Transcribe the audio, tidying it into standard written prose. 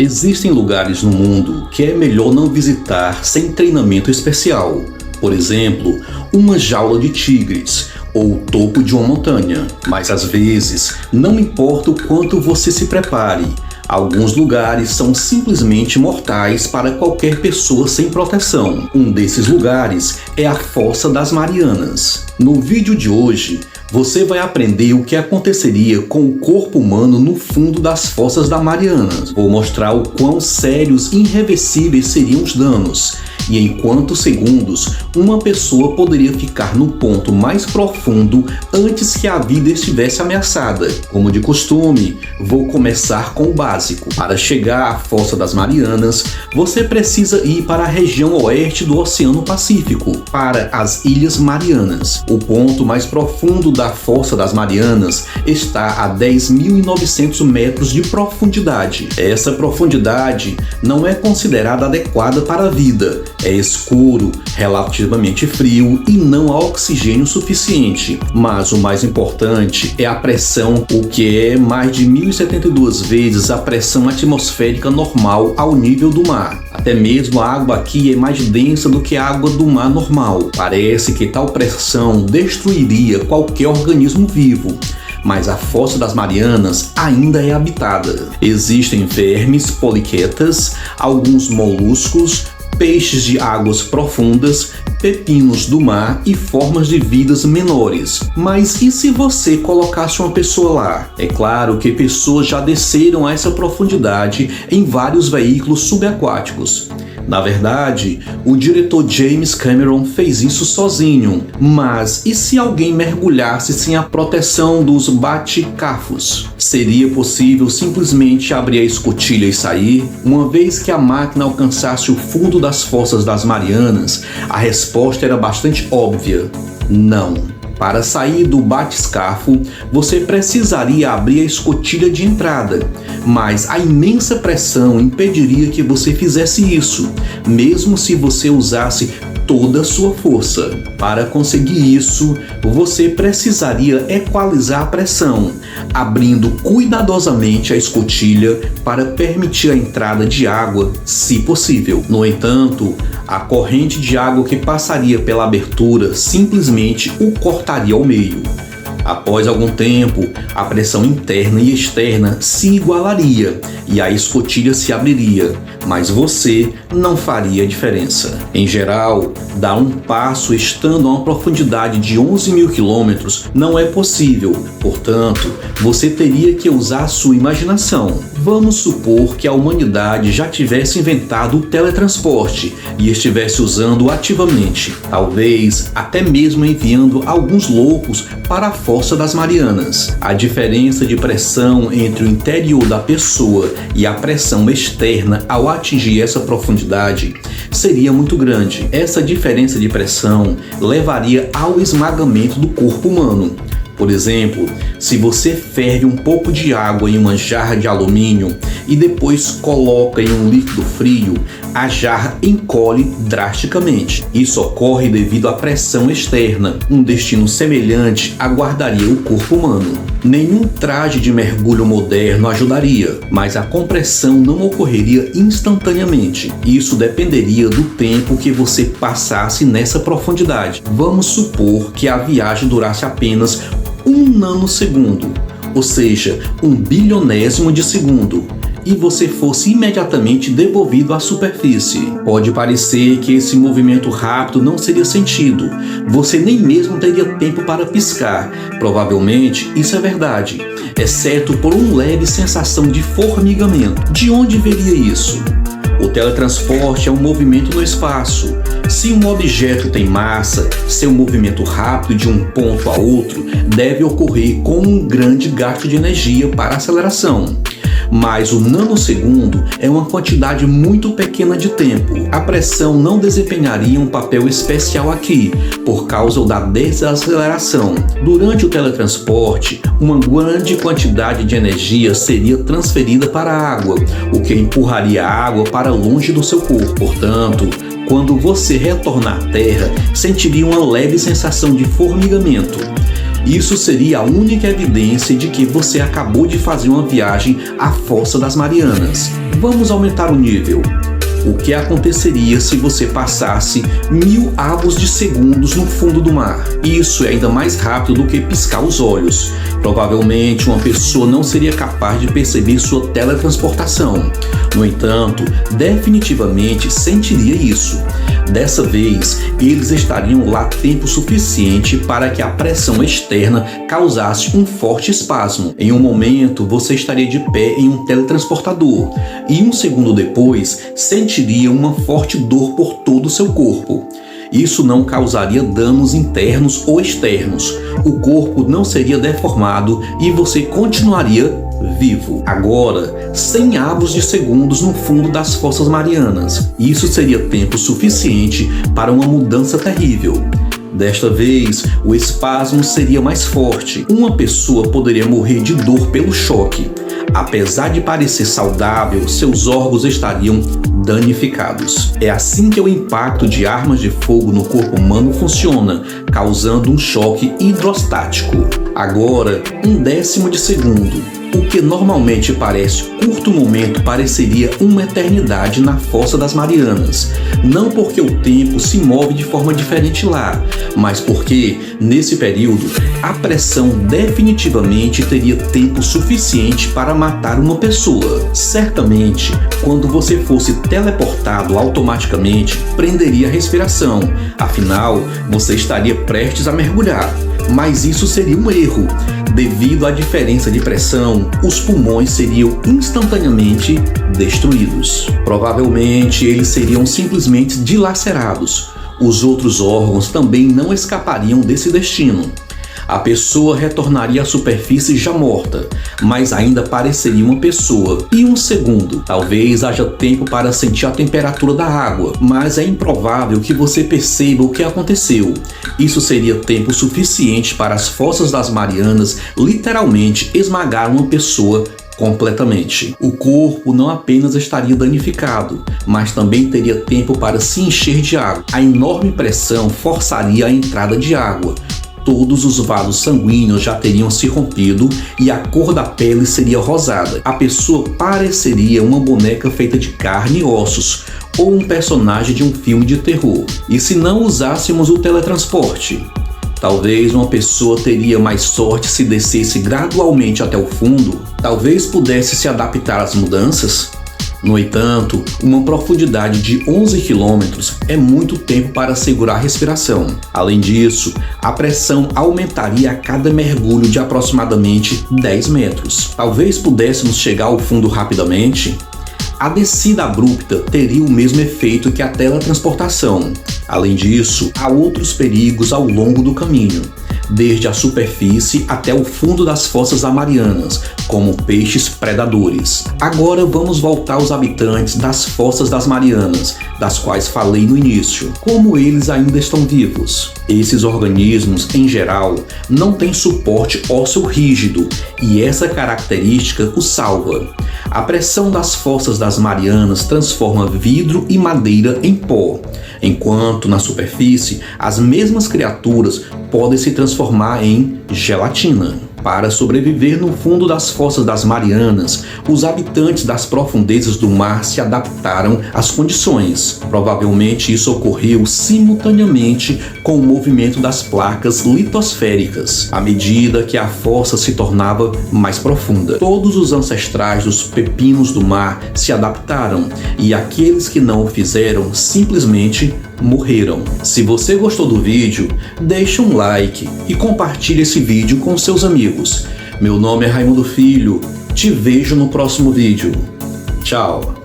Existem lugares no mundo que é melhor não visitar sem treinamento especial. Por exemplo, uma jaula de tigres ou o topo de uma montanha. Mas às vezes, não importa o quanto você se prepare, alguns lugares são simplesmente mortais para qualquer pessoa sem proteção. Um desses lugares é a Fossa das Marianas. No vídeo de hoje, você vai aprender o que aconteceria com o corpo humano no fundo das Fossas das Marianas. Vou mostrar o quão sérios e irreversíveis seriam os danos e em quantos segundos uma pessoa poderia ficar no ponto mais profundo antes que a vida estivesse ameaçada. Como de costume, vou começar com o básico. Para chegar à Fossa das Marianas, você precisa ir para a região oeste do Oceano Pacífico, para as Ilhas Marianas. O ponto mais profundo da Fossa das Marianas está a 10.900 metros de profundidade. Essa profundidade não é considerada adequada para a vida. É escuro, relativamente frio e não há oxigênio suficiente. Mas o mais importante é a pressão, o que é mais de 1.072 vezes a pressão atmosférica normal ao nível do mar. Até mesmo a água aqui é mais densa do que a água do mar normal. Parece que tal pressão destruiria qualquer organismo vivo. Mas a Fossa das Marianas ainda é habitada. Existem vermes, poliquetas, alguns moluscos, peixes de águas profundas, pepinos do mar e formas de vidas menores. Mas e se você colocasse uma pessoa lá? É claro que pessoas já desceram a essa profundidade em vários veículos subaquáticos. Na verdade, o diretor James Cameron fez isso sozinho. Mas e se alguém mergulhasse sem a proteção dos baticafos? Seria possível simplesmente abrir a escotilha e sair? Uma vez que a máquina alcançasse o fundo das Fossas das Marianas, a resposta era bastante óbvia: não. Para sair do batiscafo, você precisaria abrir a escotilha de entrada, mas a imensa pressão impediria que você fizesse isso, mesmo se você usasse toda a sua força. Para conseguir isso, você precisaria equalizar a pressão, abrindo cuidadosamente a escotilha para permitir a entrada de água, se possível. No entanto, a corrente de água que passaria pela abertura simplesmente o cortaria ao meio. Após algum tempo, a pressão interna e externa se igualaria e a escotilha se abriria, mas você não faria diferença. Em geral, dar um passo estando a uma profundidade de 11.000 quilômetros não é possível, portanto, você teria que usar sua imaginação. Vamos supor que a humanidade já tivesse inventado o teletransporte e estivesse usando-o ativamente, talvez até mesmo enviando alguns loucos para a Fossa das Marianas. A diferença de pressão entre o interior da pessoa e a pressão externa ao atingir essa profundidade seria muito grande. Essa diferença de pressão levaria ao esmagamento do corpo humano. Por exemplo, se você ferve um pouco de água em uma jarra de alumínio e depois coloca em um líquido frio, a jarra encolhe drasticamente. Isso ocorre devido à pressão externa. Um destino semelhante aguardaria o corpo humano. Nenhum traje de mergulho moderno ajudaria, mas a compressão não ocorreria instantaneamente. Isso dependeria do tempo que você passasse nessa profundidade. Vamos supor que a viagem durasse apenas 1 nanosegundo, ou seja, 1 bilionésimo de segundo, e você fosse imediatamente devolvido à superfície. Pode parecer que esse movimento rápido não seria sentido, você nem mesmo teria tempo para piscar. Provavelmente isso é verdade, exceto por uma leve sensação de formigamento. De onde viria isso? O teletransporte é um movimento no espaço. Se um objeto tem massa, seu movimento rápido de um ponto a outro deve ocorrer com um grande gasto de energia para aceleração. Mas o nanosegundo é uma quantidade muito pequena de tempo. A pressão não desempenharia um papel especial aqui, por causa da desaceleração. Durante o teletransporte, uma grande quantidade de energia seria transferida para a água, o que empurraria a água para longe do seu corpo. Portanto, quando você retornar à Terra, sentiria uma leve sensação de formigamento. Isso seria a única evidência de que você acabou de fazer uma viagem à Fossa das Marianas. Vamos aumentar o nível. O que aconteceria se você passasse 1000 avos de segundos no fundo do mar? Isso é ainda mais rápido do que piscar os olhos. Provavelmente uma pessoa não seria capaz de perceber sua teletransportação. No entanto, definitivamente sentiria isso. Dessa vez, eles estariam lá tempo suficiente para que a pressão externa causasse um forte espasmo. Em um momento, você estaria de pé em um teletransportador e um segundo depois, sentiria uma forte dor por todo o seu corpo. Isso não causaria danos internos ou externos. O corpo não seria deformado e você continuaria vivo. Agora, 100 avos de segundos no fundo das Fossas Marianas. Isso seria tempo suficiente para uma mudança terrível. Desta vez, o espasmo seria mais forte. Uma pessoa poderia morrer de dor pelo choque. Apesar de parecer saudável, seus órgãos estariam danificados. É assim que o impacto de armas de fogo no corpo humano funciona, causando um choque hidrostático. Agora, 1/10 de segundo. O que normalmente parece curto momento pareceria uma eternidade na Fossa das Marianas. Não porque o tempo se move de forma diferente lá, mas porque, nesse período, a pressão definitivamente teria tempo suficiente para matar uma pessoa. Certamente, quando você fosse teleportado automaticamente, prenderia a respiração. Afinal, você estaria prestes a mergulhar. Mas isso seria um erro. Devido à diferença de pressão, os pulmões seriam instantaneamente destruídos. Provavelmente eles seriam simplesmente dilacerados. Os outros órgãos também não escapariam desse destino. A pessoa retornaria à superfície já morta, mas ainda pareceria uma pessoa. E um segundo, talvez haja tempo para sentir a temperatura da água, mas é improvável que você perceba o que aconteceu. Isso seria tempo suficiente para as Fossas das Marianas literalmente esmagar uma pessoa completamente. O corpo não apenas estaria danificado, mas também teria tempo para se encher de água. A enorme pressão forçaria a entrada de água. Todos os vasos sanguíneos já teriam se rompido e a cor da pele seria rosada. A pessoa pareceria uma boneca feita de carne e ossos, ou um personagem de um filme de terror. E se não usássemos o teletransporte? Talvez uma pessoa teria mais sorte se descesse gradualmente até o fundo. Talvez pudesse se adaptar às mudanças. No entanto, uma profundidade de 11 quilômetros é muito tempo para segurar a respiração. Além disso, a pressão aumentaria a cada mergulho de aproximadamente 10 metros. Talvez pudéssemos chegar ao fundo rapidamente. A descida abrupta teria o mesmo efeito que a teletransportação. Além disso, há outros perigos ao longo do caminho, desde a superfície até o fundo das Fossas Marianas, como peixes predadores. Agora vamos voltar aos habitantes das Fossas das Marianas, das quais falei no início. Como eles ainda estão vivos? Esses organismos, em geral, não têm suporte ósseo rígido, e essa característica os salva. A pressão das Fossas das Marianas transforma vidro e madeira em pó, enquanto na superfície as mesmas criaturas podem se transformar em gelatina. Para sobreviver no fundo das Fossas das Marianas, os habitantes das profundezas do mar se adaptaram às condições. Provavelmente isso ocorreu simultaneamente com o movimento das placas litosféricas, à medida que a fossa se tornava mais profunda. Todos os ancestrais dos pepinos do mar se adaptaram, e aqueles que não o fizeram simplesmente morreram. Se você gostou do vídeo, deixe um like e compartilhe esse vídeo com seus amigos. Meu nome é Raimundo Filho, te vejo no próximo vídeo. Tchau!